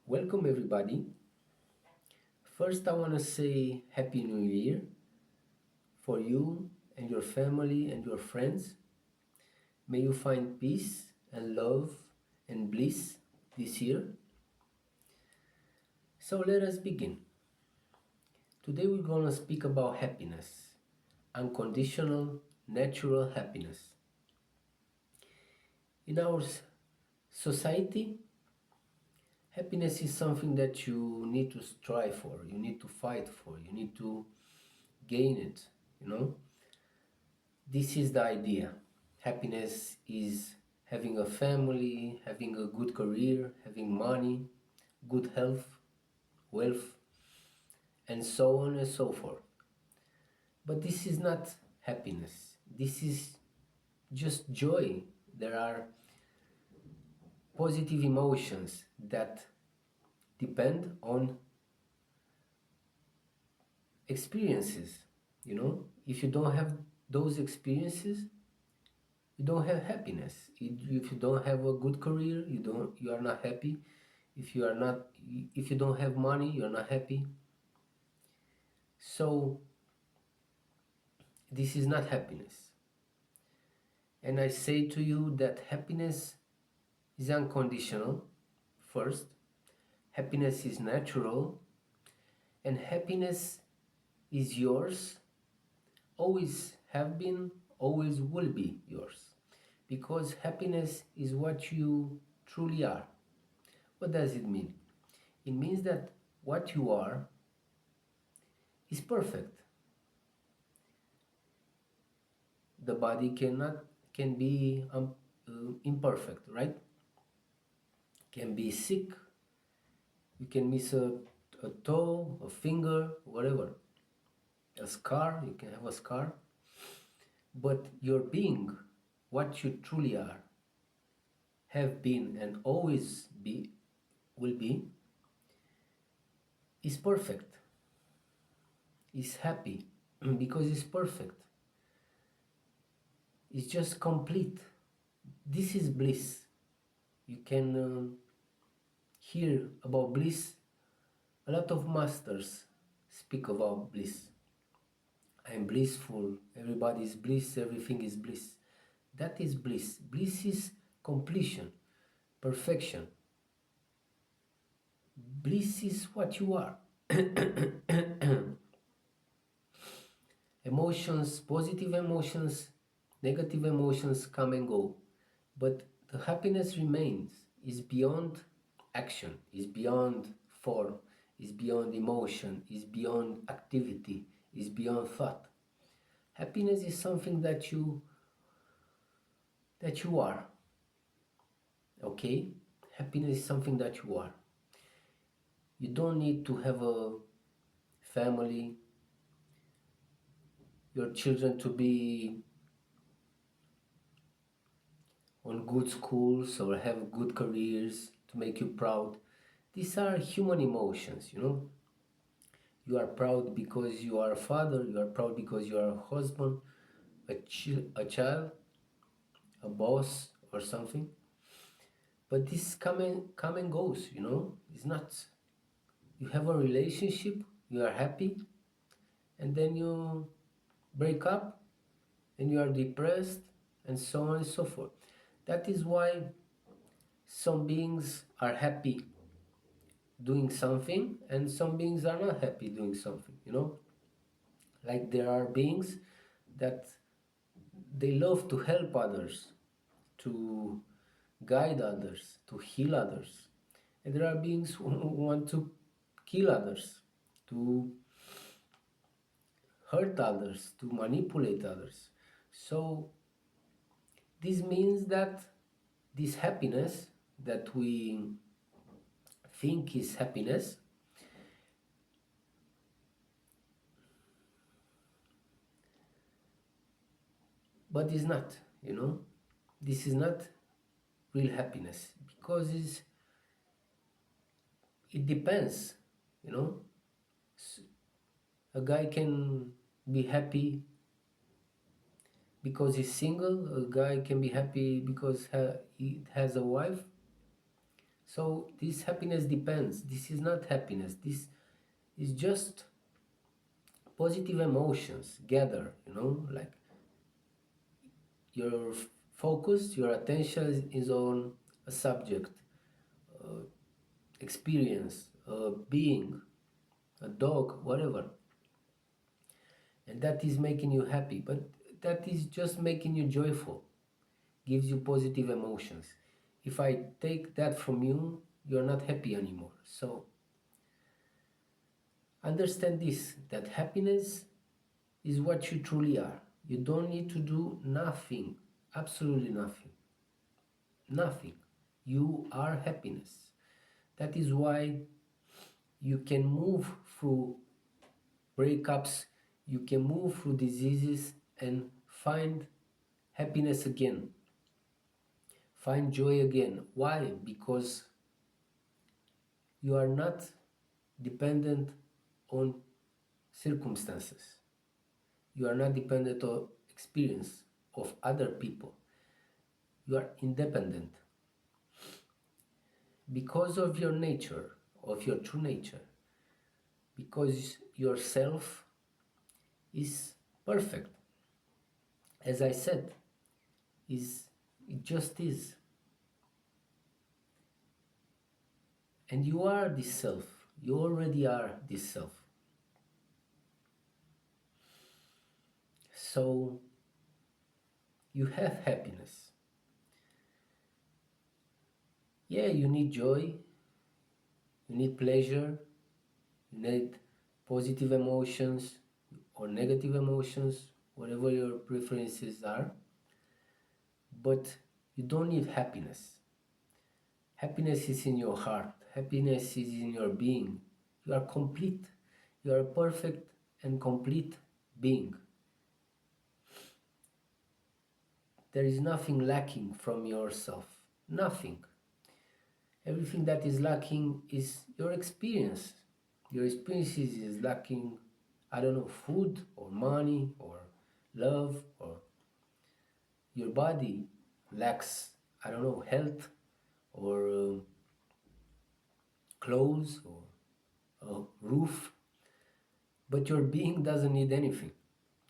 Welcome everybody. First, I want to say Happy New Year for you and your family and your friends. May you find peace and love and bliss this year. So let us begin. Today we're going to speak about happiness, unconditional, natural happiness. In our society, happiness is something that you need to strive for, you need to fight for, you need to gain it. This is the idea. Happiness is having a family, having a good career, having money, good health, wealth, and so on and so forth. But this is not happiness. This is just joy. There are positive emotions that depend on experiences. If you don't have those experiences, you don't have happiness. If you don't have a good career, you are not happy. If you don't have money, you're not happy. So this is not happiness. And I say to you that happiness is unconditional. First, happiness is natural, and happiness is yours, always have been, always will be yours, because happiness is what you truly are. What does it mean? It means that what you are is perfect. The body can be imperfect, right? Can be sick. You can miss a toe, a finger, whatever. A scar, you can have a scar. But your being, what you truly are, have been and always be, will be, is perfect. Is happy because it's perfect. It's just complete. This is bliss. You can hear about bliss. A lot of masters speak about bliss. I am blissful, everybody is bliss, everything is bliss. That is bliss. Bliss is completion, perfection. Bliss is what you are. Emotions, positive emotions, negative emotions come and go. But the happiness remains, is beyond action, is beyond form, is beyond emotion, is beyond activity, is beyond thought. Happiness is something that you are. Okay? Happiness is something that you are. You don't need to have a family, your children to be on good schools or have good careers to make you proud. These are human emotions. You are proud because you are a father, you are proud because you are a husband, a child, a boss, or something. But this come and goes. It's not. You have a relationship, you are happy, and then you break up and you are depressed, and so on and so forth. That is why some beings are happy doing something and some beings are not happy doing something. Like there are beings that they love to help others, to guide others, to heal others, and there are beings who want to kill others, to hurt others, to manipulate others. So this means that this happiness that we think is happiness, but is not. This is not real happiness because it depends. you know a guy can be happy because he's single, a guy can be happy because he has a wife. So this happiness depends. This is not happiness. This is just positive emotions gather, like your focus, your attention is on a subject, experience, a being, a dog, whatever, and that is making you happy. But that is just making you joyful, gives you positive emotions. If I take that from you, you're not happy anymore. So understand this, that happiness is what you truly are. You don't need to do nothing, absolutely nothing. Nothing. You are happiness. That is why you can move through breakups, you can move through diseases and find happiness again, find joy again. Why? Because you are not dependent on circumstances, you are not dependent on experience of other people, you are independent because of your nature, of your true nature, because yourself is perfect. As I said, is it just is. And you are this self. You already are this self. So you have happiness. Yeah, you need joy, you need pleasure, you need positive emotions or negative emotions, whatever your preferences are. But you don't need happiness. Happiness is in your heart. Happiness is in your being. You are complete. You are a perfect and complete being. There is nothing lacking from yourself. Nothing. Everything that is lacking is your experience. Your experience is lacking, I don't know, food or money or love, or your body lacks, I don't know, health or clothes or a roof. But your being doesn't need anything.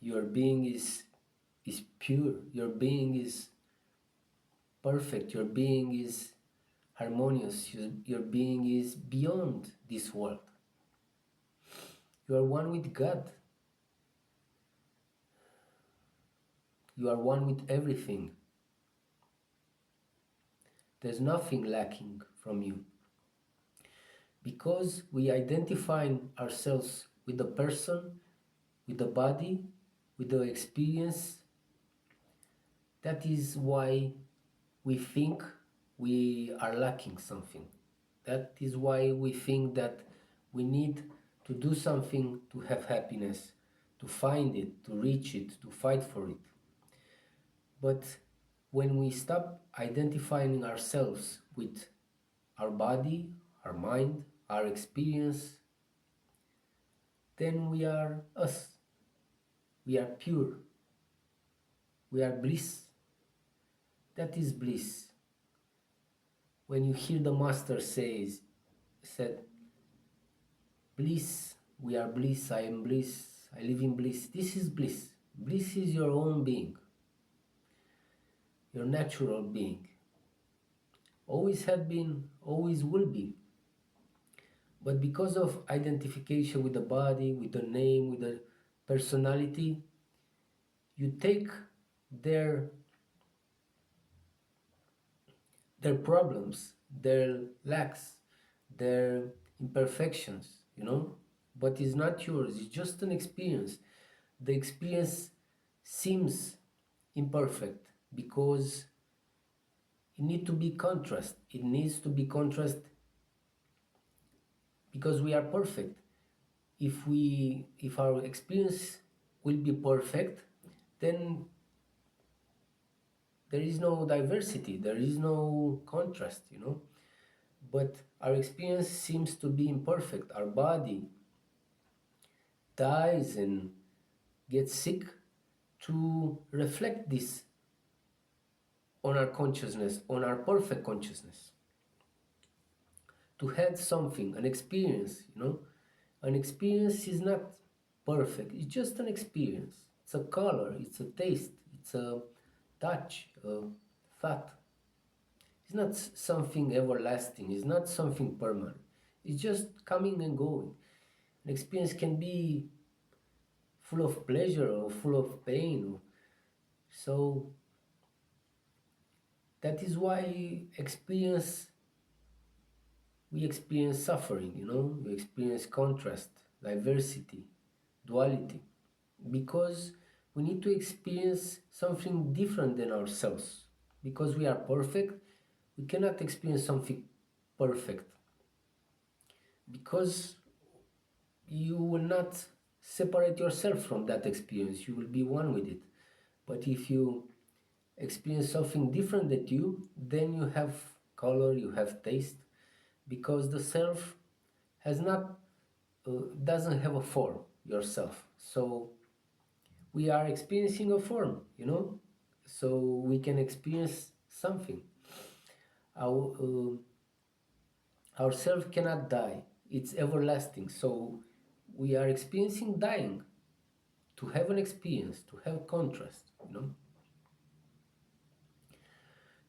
Your being is pure. Your being is perfect. Your being is harmonious. Your being is beyond this world. You are one with God. You are one with everything. There's nothing lacking from you. Because we identify ourselves with the person, with the body, with the experience, that is why we think we are lacking something. That is why we think that we need to do something to have happiness, to find it, to reach it, to fight for it. But when we stop identifying ourselves with our body, our mind, our experience, then we are us. We are pure. We are bliss. That is bliss. When you hear the master said, bliss, we are bliss, I am bliss, I live in bliss. This is bliss. Bliss is your own being, your natural being. Always have been, always will be. But because of identification with the body, with the name, with the personality, you take their their problems, their lacks, their imperfections, but it's not yours, it's just an experience. The experience seems imperfect because it needs to be contrast because we are perfect. If our experience will be perfect, then there is no diversity, there is no contrast. But our experience seems to be imperfect. Our body dies and gets sick to reflect this on our consciousness, on our perfect consciousness. to have something, an experience, you know. An experience is not perfect, it's just an experience. It's a color, it's a taste, it's a touch, a thought. It's not something everlasting, it's not something permanent. It's just coming and going. An experience can be full of pleasure or full of pain. So that is why we experience suffering, you know, we experience contrast, diversity, duality, because we need to experience something different than ourselves. Because we are perfect, we cannot experience something perfect, because you will not separate yourself from that experience, you will be one with it. But if you experience something different than you, then you have color, you have taste, because the self has not doesn't have a form, yourself. So we are experiencing a form, you know, so we can experience something. Our self cannot die, it's everlasting. So we are experiencing dying to have an experience, to have contrast, you know.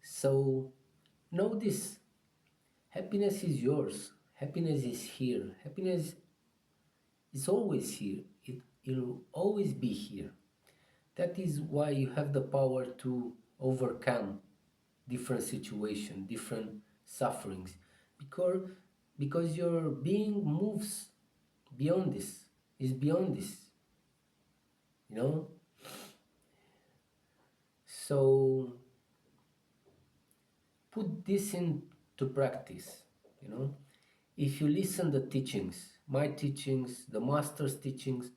So know this: happiness is yours, happiness is here, happiness is always here, it'll always be here. That is why you have the power to overcome different situations, different sufferings, because your being moves beyond this, is beyond this, you know. So put this into practice, you know. If you listen the teachings, my teachings, the master's teachings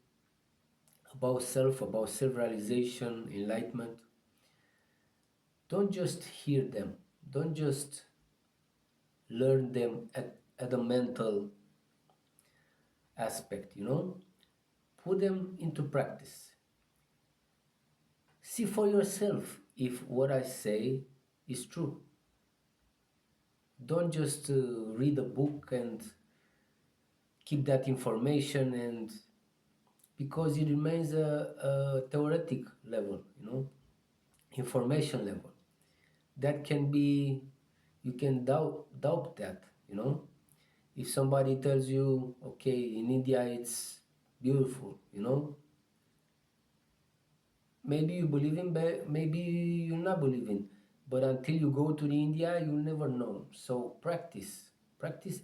about self-realization, enlightenment, don't just hear them, don't just learn them at a mental aspect, you know. Put them into practice. See for yourself if what I say is true. Don't just read a book and keep that information, and because it remains a theoretic level, you know, information level. That can be, you can doubt that, you know. If somebody tells you, okay, in India it's beautiful, you know, maybe you believe in, maybe you not believe in, but until you go to the India, you'll never know. So practice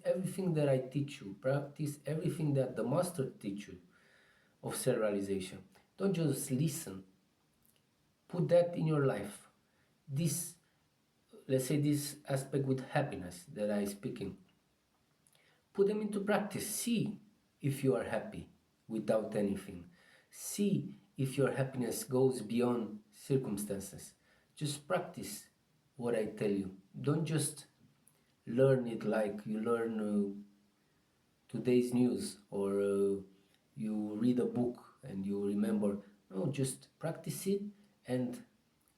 everything that I teach you, practice everything that the master teach you of self-realization. Don't just listen, put that in your life. This, let's say, this aspect with happiness that I speaking, put them into practice. See if you are happy without anything. See if your happiness goes beyond circumstances. Just practice what I tell you. Don't just learn it like you learn today's news, or you read a book and you remember. No, just practice it and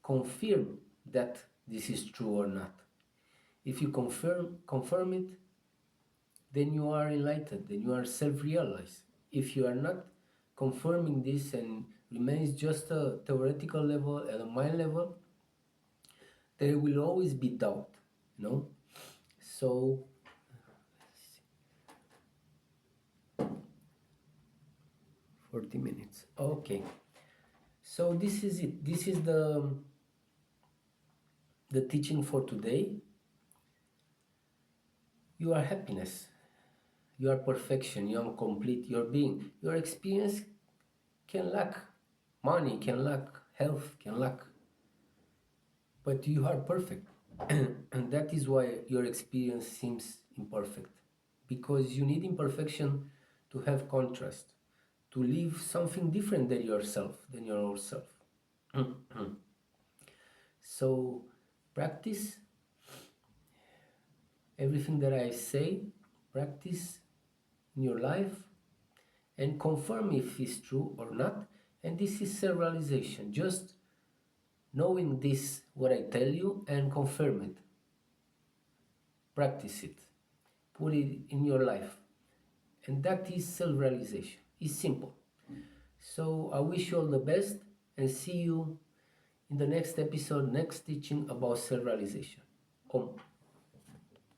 confirm that this is true or not. If you confirm it, then you are enlightened, then you are self-realized. If you are not confirming this and remains just a theoretical level, at a mind level, there will always be doubt, you know. So 40 minutes, okay. So this is it, this is the teaching for today. You are happiness, you are perfection, you are complete, your being, your experience can lack money, can lack health, can lack, but you are perfect. And that is why your experience seems imperfect, because you need imperfection to have contrast, to live something different than yourself, than your own self. So practice everything that I say, practice in your life, and confirm if it's true or not. And this is self-realization, just knowing this, what I tell you, and confirm it. Practice it. put it in your life. And that is self-realization. It's simple. So I wish you all the best and see you in the next episode, next teaching about self-realization. Om.